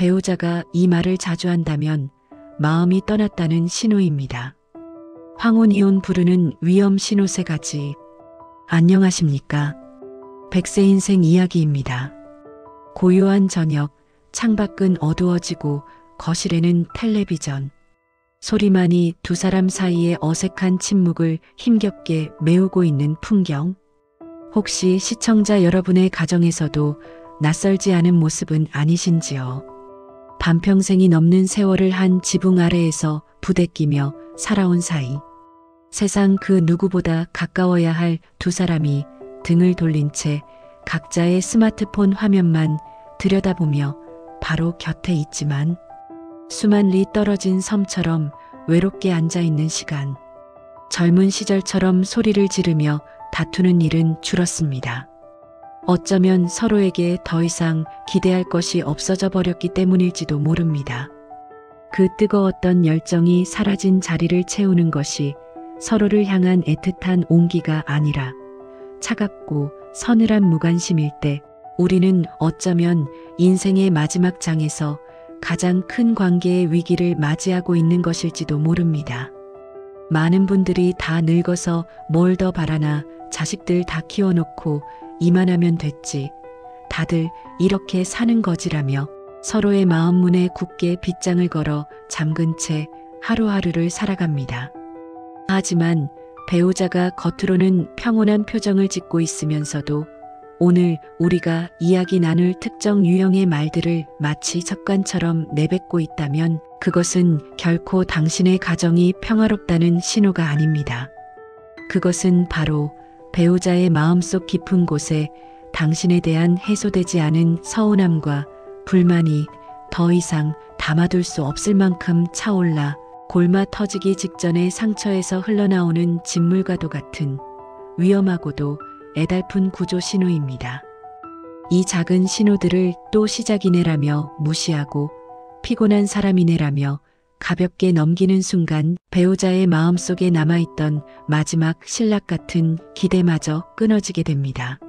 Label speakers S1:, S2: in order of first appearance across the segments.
S1: 배우자가 이 말을 자주 한다면 마음이 떠났다는 신호입니다. 황혼이혼 부르는 위험 신호 3가지. 안녕하십니까? 100세 인생 이야기입니다. 고요한 저녁, 창밖은 어두워지고 거실에는 텔레비전. 소리만이 두 사람 사이의 어색한 침묵을 힘겹게 메우고 있는 풍경. 혹시 시청자 여러분의 가정에서도 낯설지 않은 모습은 아니신지요? 반평생이 넘는 세월을 한 지붕 아래에서 부대끼며 살아온 사이. 세상 그 누구보다 가까워야 할 두 사람이 등을 돌린 채 각자의 스마트폰 화면만 들여다보며 바로 곁에 있지만 수만 리 떨어진 섬처럼 외롭게 앉아있는 시간. 젊은 시절처럼 소리를 지르며 다투는 일은 줄었습니다. 어쩌면 서로에게 더 이상 기대할 것이 없어져 버렸기 때문일지도 모릅니다. 그 뜨거웠던 열정이 사라진 자리를 채우는 것이 서로를 향한 애틋한 온기가 아니라 차갑고 서늘한 무관심일 때 우리는 어쩌면 인생의 마지막 장에서 가장 큰 관계의 위기를 맞이하고 있는 것일지도 모릅니다. 많은 분들이 다 늙어서 뭘 더 바라나, 자식들 다 키워놓고 이만하면 됐지, 다들 이렇게 사는 거지라며 서로의 마음 문에 굳게 빗장을 걸어 잠근 채 하루하루를 살아갑니다. 하지만 배우자가 겉으로는 평온한 표정을 짓고 있으면서도 오늘 우리가 이야기 나눌 특정 유형의 말들을 마치 습관처럼 내뱉고 있다면 그것은 결코 당신의 가정이 평화롭다는 신호가 아닙니다. 그것은 바로 배우자의 마음속 깊은 곳에 당신에 대한 해소되지 않은 서운함과 불만이 더 이상 담아둘 수 없을 만큼 차올라 골마 터지기 직전의 상처에서 흘러나오는 진물과도 같은 위험하고도 애달픈 구조 신호입니다. 이 작은 신호들을 또 시작이네라며 무시하고 피곤한 사람이네라며 가볍게 넘기는 순간 배우자의 마음속에 남아있던 마지막 신락 같은 기대마저 끊어지게 됩니다.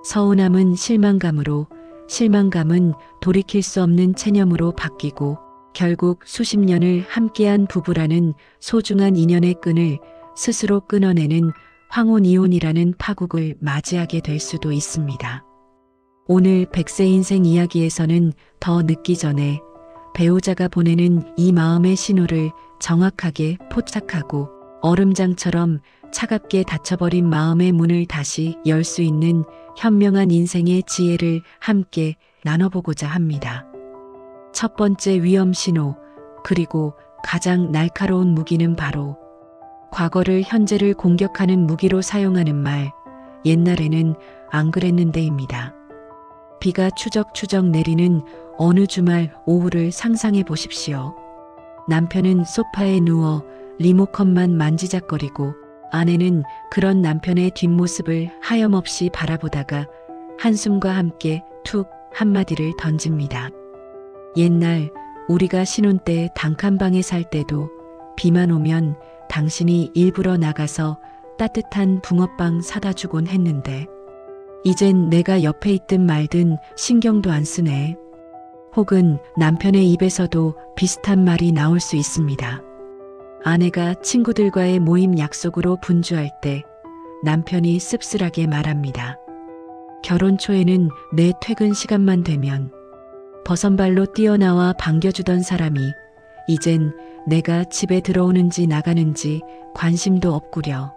S1: 서운함은 실망감으로, 실망감은 돌이킬 수 없는 체념으로 바뀌고 결국 수십 년을 함께한 부부라는 소중한 인연의 끈을 스스로 끊어내는 황혼이혼이라는 파국을 맞이하게 될 수도 있습니다. 오늘 100세 인생 이야기에서는 더 늦기 전에 배우자가 보내는 이 마음의 신호를 정확하게 포착하고 얼음장처럼 차갑게 닫혀버린 마음의 문을 다시 열 수 있는 현명한 인생의 지혜를 함께 나눠보고자 합니다. 첫 번째 위험 신호, 그리고 가장 날카로운 무기는 바로 과거를 현재를 공격하는 무기로 사용하는 말, 옛날에는 안 그랬는데입니다. 비가 추적추적 내리는 어느 주말 오후를 상상해 보십시오. 남편은 소파에 누워 리모컨만 만지작거리고 아내는 그런 남편의 뒷모습을 하염없이 바라보다가 한숨과 함께 툭 한마디를 던집니다. 옛날 우리가 신혼 때 단칸방에 살 때도 비만 오면 당신이 일부러 나가서 따뜻한 붕어빵 사다 주곤 했는데 이젠 내가 옆에 있든 말든 신경도 안 쓰네. 혹은 남편의 입에서도 비슷한 말이 나올 수 있습니다. 아내가 친구들과의 모임 약속으로 분주할 때 남편이 씁쓸하게 말합니다. 결혼 초에는 내 퇴근 시간만 되면 버선발로 뛰어나와 반겨주던 사람이 이젠 내가 집에 들어오는지 나가는지 관심도 없구려.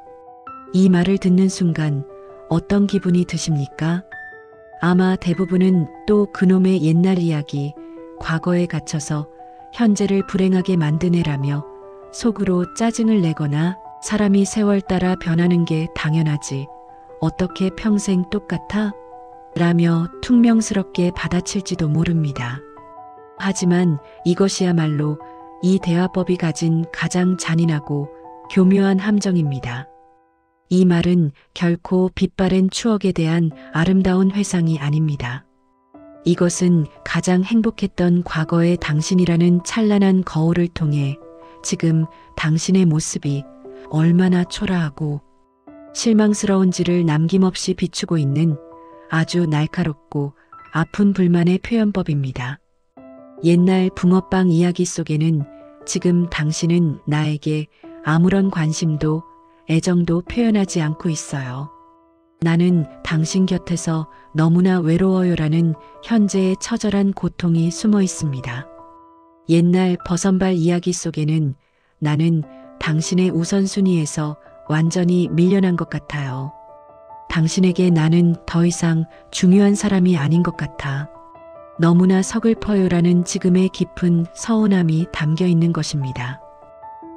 S1: 이 말을 듣는 순간 어떤 기분이 드십니까? 아마 대부분은 또 그놈의 옛날 이야기, 과거에 갇혀서 현재를 불행하게 만든 애라며 속으로 짜증을 내거나 사람이 세월 따라 변하는 게 당연하지, 어떻게 평생 똑같아? 라며 퉁명스럽게 받아칠지도 모릅니다. 하지만 이것이야말로 이 대화법이 가진 가장 잔인하고 교묘한 함정입니다. 이 말은 결코 빛바랜 추억에 대한 아름다운 회상이 아닙니다. 이것은 가장 행복했던 과거의 당신이라는 찬란한 거울을 통해 지금 당신의 모습이 얼마나 초라하고 실망스러운지를 남김없이 비추고 있는 아주 날카롭고 아픈 불만의 표현법입니다. 옛날 붕어빵 이야기 속에는 지금 당신은 나에게 아무런 관심도 애정도 표현하지 않고 있어요. 나는 당신 곁에서 너무나 외로워요라는 현재의 처절한 고통이 숨어 있습니다. 옛날 버선발 이야기 속에는 나는 당신의 우선순위에서 완전히 밀려난 것 같아요. 당신에게 나는 더 이상 중요한 사람이 아닌 것 같아. 너무나 서글퍼요라는 지금의 깊은 서운함이 담겨 있는 것입니다.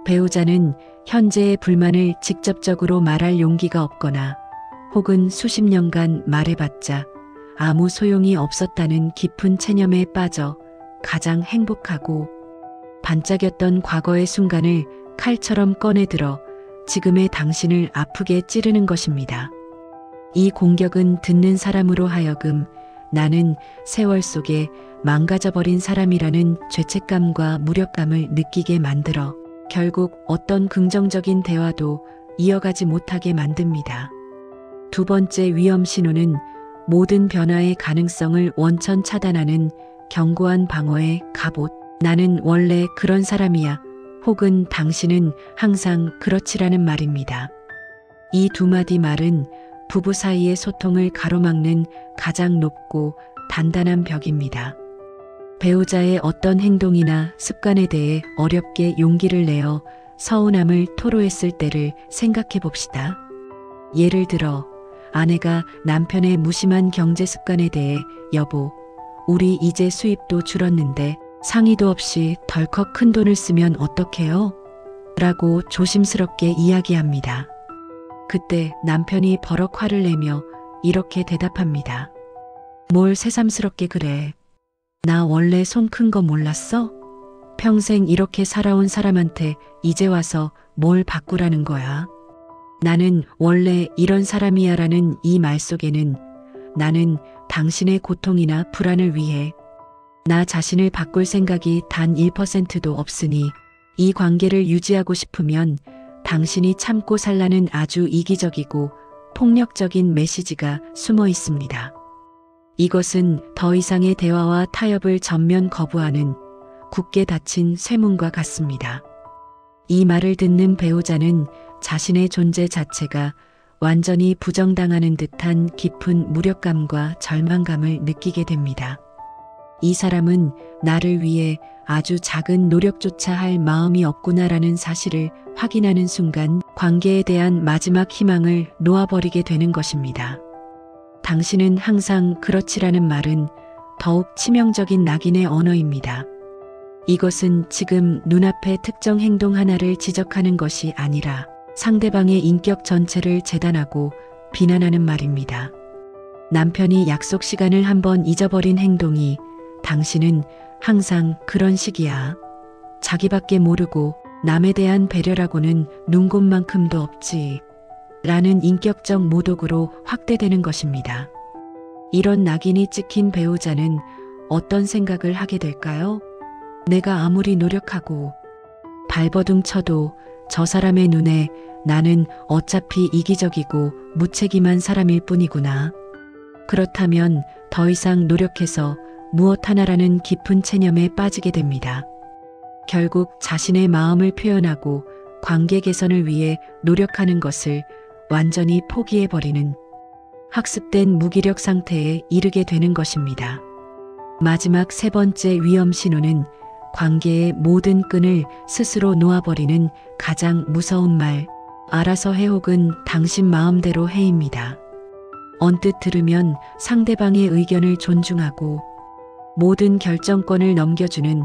S1: 배우자는 현재의 불만을 직접적으로 말할 용기가 없거나 혹은 수십 년간 말해봤자 아무 소용이 없었다는 깊은 체념에 빠져 가장 행복하고 반짝였던 과거의 순간을 칼처럼 꺼내들어 지금의 당신을 아프게 찌르는 것입니다. 이 공격은 듣는 사람으로 하여금 나는 세월 속에 망가져버린 사람이라는 죄책감과 무력감을 느끼게 만들어 결국 어떤 긍정적인 대화도 이어가지 못하게 만듭니다. 두 번째 위험 신호는 모든 변화의 가능성을 원천 차단하는 견고한 방어의 갑옷. 나는 원래 그런 사람이야. 혹은 당신은 항상 그렇지라는 말입니다. 이 두 마디 말은 부부 사이의 소통을 가로막는 가장 높고 단단한 벽입니다. 배우자의 어떤 행동이나 습관에 대해 어렵게 용기를 내어 서운함을 토로했을 때를 생각해 봅시다. 예를 들어 아내가 남편의 무심한 경제 습관에 대해 여보, 우리 이제 수입도 줄었는데 상의도 없이 덜컥 큰 돈을 쓰면 어떡해요? 라고 조심스럽게 이야기합니다. 그때 남편이 버럭 화를 내며 이렇게 대답합니다. 뭘 새삼스럽게 그래. 나 원래 손 큰 거 몰랐어? 평생 이렇게 살아온 사람한테 이제 와서 뭘 바꾸라는 거야. 나는 원래 이런 사람이야 라는 이 말 속에는 나는 당신의 고통이나 불안을 위해 나 자신을 바꿀 생각이 단 1%도 없으니 이 관계를 유지하고 싶으면 당신이 참고 살라는 아주 이기적이고 폭력적인 메시지가 숨어 있습니다. 이것은 더 이상의 대화와 타협을 전면 거부하는 굳게 닫힌 쇠문과 같습니다. 이 말을 듣는 배우자는 자신의 존재 자체가 완전히 부정당하는 듯한 깊은 무력감과 절망감을 느끼게 됩니다. 이 사람은 나를 위해 아주 작은 노력조차 할 마음이 없구나라는 사실을 확인하는 순간 관계에 대한 마지막 희망을 놓아버리게 되는 것입니다. 당신은 항상 그렇지라는 말은 더욱 치명적인 낙인의 언어입니다. 이것은 지금 눈앞의 특정 행동 하나를 지적하는 것이 아니라 상대방의 인격 전체를 재단하고 비난하는 말입니다. 남편이 약속 시간을 한번 잊어버린 행동이 당신은 항상 그런 식이야. 자기밖에 모르고 남에 대한 배려라고는 눈곱만큼도 없지. 라는 인격적 모독으로 확대되는 것입니다. 이런 낙인이 찍힌 배우자는 어떤 생각을 하게 될까요? 내가 아무리 노력하고 발버둥 쳐도 저 사람의 눈에 나는 어차피 이기적이고 무책임한 사람일 뿐이구나. 그렇다면 더 이상 노력해서 무엇 하나라는 깊은 체념에 빠지게 됩니다. 결국 자신의 마음을 표현하고 관계 개선을 위해 노력하는 것을 완전히 포기해버리는 학습된 무기력 상태에 이르게 되는 것입니다. 마지막 세 번째 위험 신호는 관계의 모든 끈을 스스로 놓아버리는 가장 무서운 말, 알아서 해 혹은 당신 마음대로 해입니다. 언뜻 들으면 상대방의 의견을 존중하고 모든 결정권을 넘겨주는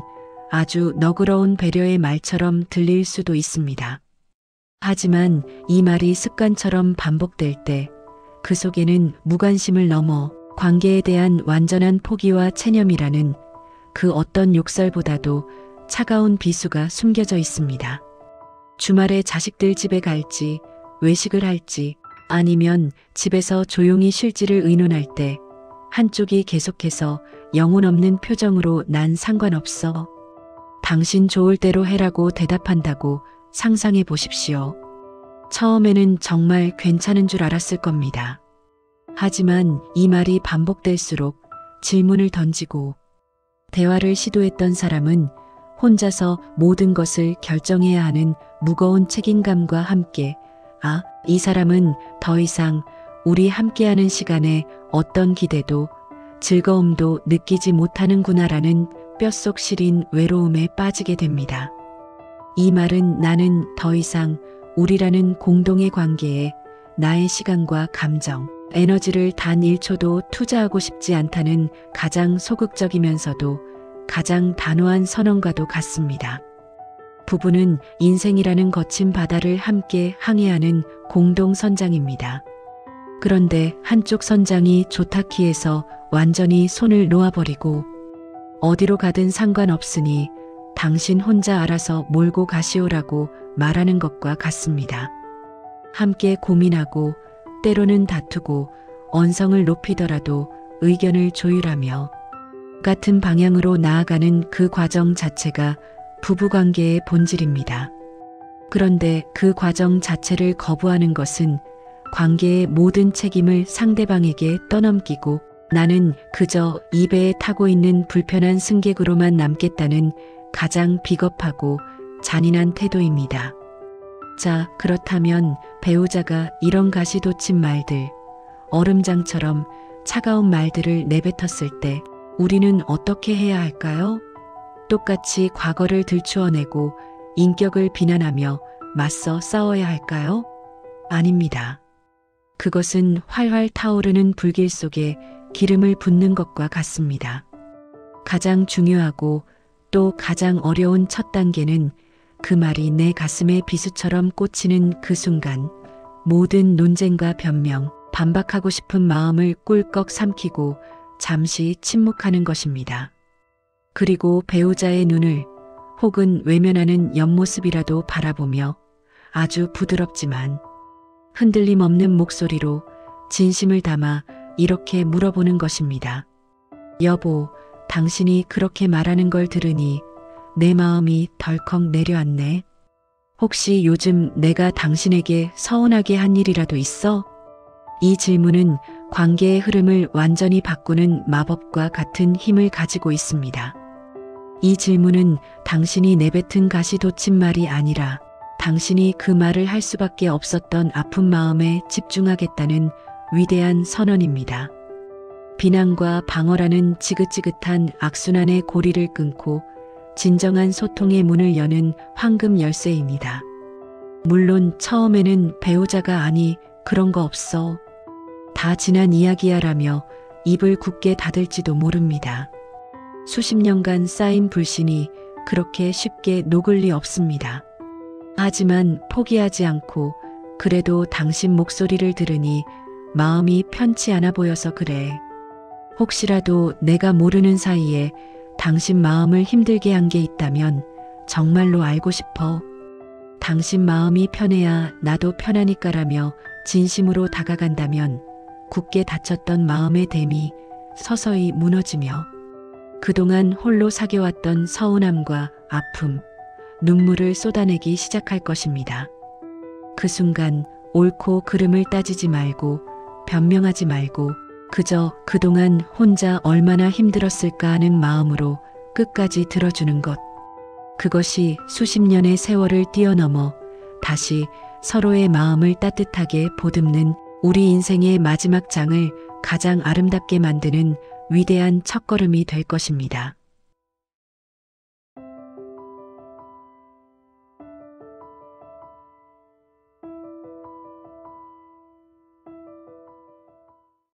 S1: 아주 너그러운 배려의 말처럼 들릴 수도 있습니다. 하지만 이 말이 습관처럼 반복될 때 그 속에는 무관심을 넘어 관계에 대한 완전한 포기와 체념이라는 그 어떤 욕설보다도 차가운 비수가 숨겨져 있습니다. 주말에 자식들 집에 갈지, 외식을 할지, 아니면 집에서 조용히 쉴지를 의논할 때 한쪽이 계속해서 영혼 없는 표정으로 난 상관없어. 당신 좋을 대로 해라고 대답한다고 상상해 보십시오. 처음에는 정말 괜찮은 줄 알았을 겁니다. 하지만 이 말이 반복될수록 질문을 던지고 대화를 시도했던 사람은 혼자서 모든 것을 결정해야 하는 무거운 책임감과 함께 이 사람은 더 이상 우리 함께하는 시간에 어떤 기대도 즐거움도 느끼지 못하는구나라는 뼛속 시린 외로움에 빠지게 됩니다. 이 말은 나는 더 이상 우리라는 공동의 관계에 나의 시간과 감정, 에너지를 단 1초도 투자하고 싶지 않다는 가장 소극적이면서도 가장 단호한 선언과도 같습니다. 부부는 인생이라는 거친 바다를 함께 항해하는 공동 선장입니다. 그런데 한쪽 선장이 조타키에서 완전히 손을 놓아버리고 어디로 가든 상관없으니 당신 혼자 알아서 몰고 가시오라고 말하는 것과 같습니다. 함께 고민하고 때로는 다투고 언성을 높이더라도 의견을 조율하며 같은 방향으로 나아가는 그 과정 자체가 부부관계의 본질입니다. 그런데 그 과정 자체를 거부하는 것은 관계의 모든 책임을 상대방에게 떠넘기고 나는 그저 이 배에 타고 있는 불편한 승객으로만 남겠다는 가장 비겁하고 잔인한 태도입니다. 자, 그렇다면 배우자가 이런 가시돋친 말들, 얼음장처럼 차가운 말들을 내뱉었을 때 우리는 어떻게 해야 할까요? 똑같이 과거를 들추어내고 인격을 비난하며 맞서 싸워야 할까요? 아닙니다. 그것은 활활 타오르는 불길 속에 기름을 붓는 것과 같습니다. 가장 중요하고 또 가장 어려운 첫 단계는 그 말이 내 가슴에 비수처럼 꽂히는 그 순간 모든 논쟁과 변명, 반박하고 싶은 마음을 꿀꺽 삼키고 잠시 침묵하는 것입니다. 그리고 배우자의 눈을 혹은 외면하는 옆모습이라도 바라보며 아주 부드럽지만 흔들림 없는 목소리로 진심을 담아 이렇게 물어보는 것입니다. 여보, 당신이 그렇게 말하는 걸 들으니 내 마음이 덜컥 내려앉네. 혹시 요즘 내가 당신에게 서운하게 한 일이라도 있어? 이 질문은 관계의 흐름을 완전히 바꾸는 마법과 같은 힘을 가지고 있습니다. 이 질문은 당신이 내뱉은 가시돋친 말이 아니라 당신이 그 말을 할 수밖에 없었던 아픈 마음에 집중하겠다는 위대한 선언입니다. 비난과 방어라는 지긋지긋한 악순환의 고리를 끊고 진정한 소통의 문을 여는 황금 열쇠입니다. 물론 처음에는 배우자가 아니 그런 거 없어. 다 지난 이야기야라며 입을 굳게 닫을지도 모릅니다. 수십 년간 쌓인 불신이 그렇게 쉽게 녹을 리 없습니다. 하지만 포기하지 않고 그래도 당신 목소리를 들으니 마음이 편치 않아 보여서 그래. 혹시라도 내가 모르는 사이에 당신 마음을 힘들게 한 게 있다면 정말로 알고 싶어. 당신 마음이 편해야 나도 편하니까라며 진심으로 다가간다면 굳게 닫혔던 마음의 댐이 서서히 무너지며 그동안 홀로 사겨왔던 서운함과 아픔, 눈물을 쏟아내기 시작할 것입니다. 그 순간 옳고 그름을 따지지 말고 변명하지 말고 그저 그동안 혼자 얼마나 힘들었을까 하는 마음으로 끝까지 들어주는 것. 그것이 수십 년의 세월을 뛰어넘어 다시 서로의 마음을 따뜻하게 보듬는 우리 인생의 마지막 장을 가장 아름답게 만드는 위대한 첫걸음이 될 것입니다.